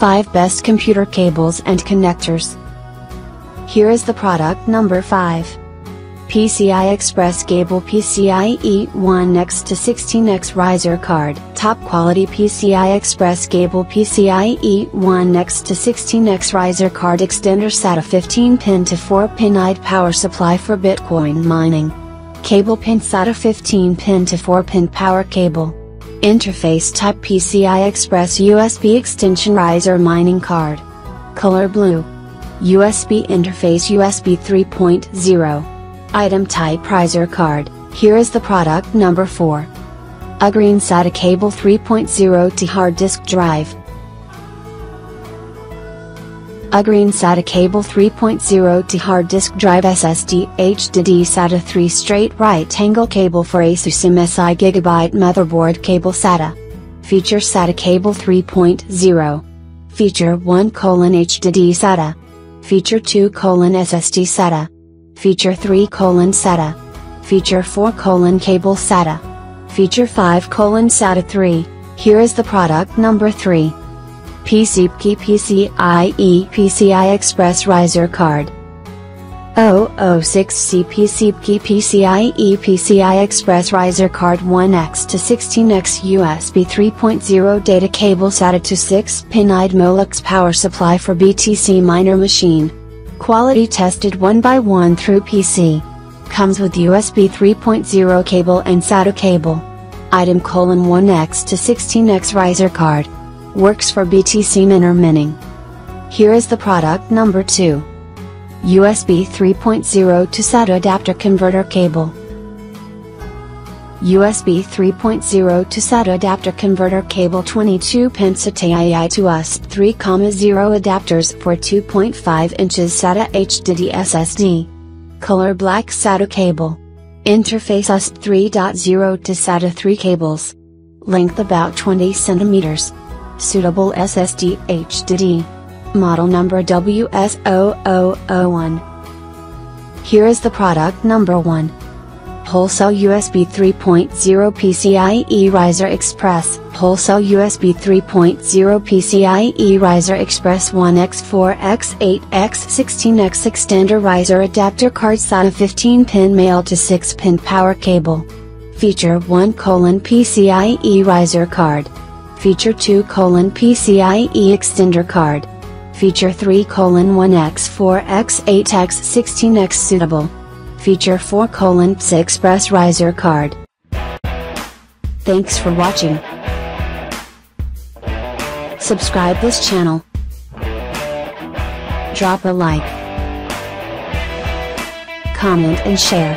5 Best Computer Cables and Connectors. Here is the product number 5. PCI Express Cable PCIe 1x16x Riser Card. Top quality PCI Express Cable PCIe 1x16x Riser Card Extender SATA 15-pin to 4-pin IDE power supply for Bitcoin mining. Cable pin SATA 15-pin to 4-pin power cable. Interface type PCI Express USB extension riser mining card. Color blue. USB interface USB 3.0. Item type riser card. Here is the product number 4. Ugreen SATA cable 3.0 to hard disk drive. Ugreen SATA cable 3.0 to hard disk drive SSD HDD SATA 3 straight right angle cable for ASUS MSI GB motherboard cable SATA. Feature SATA cable 3.0. Feature 1: HDD SATA. Feature 2: SSD SATA. Feature 3: SATA. Feature 4: cable SATA. Feature 5: SATA 3. Here is the product number 3. PCIe PCI Express Riser Card. 006C PCIe PCI Express Riser Card 1x to 16x USB 3.0 data cable SATA to 6-pin IDE Molex power supply for BTC miner machine. Quality tested 1x1 through PC. Comes with USB 3.0 cable and SATA cable. Item: 1x to 16x Riser Card. Works for BTC miner mining. Here is the product number 2. USB 3.0 to SATA adapter converter cable. USB 3.0 to SATA adapter converter cable 22-pin PCIe to USB 3.0 adapters for 2.5 inches SATA HDD SSD. Color black SATA cable. Interface USB 3.0 to SATA 3 cables. Length about 20 centimeters. Suitable SSD HDD. Model number WS0001. Here is the product number 1. Wholesale USB 3.0 PCIe Riser Express. Wholesale USB 3.0 PCIe Riser Express 1x4x8x16x Extender Riser Adapter Card SATA 15-pin male to 6-pin power cable. Feature 1: PCIe Riser Card. Feature 2: PCIe Extender Card. Feature 3: 1x4x8x16x Suitable. Feature 4: PCI Express Riser Card. Thanks for watching. Subscribe this channel. Drop a like, comment and share.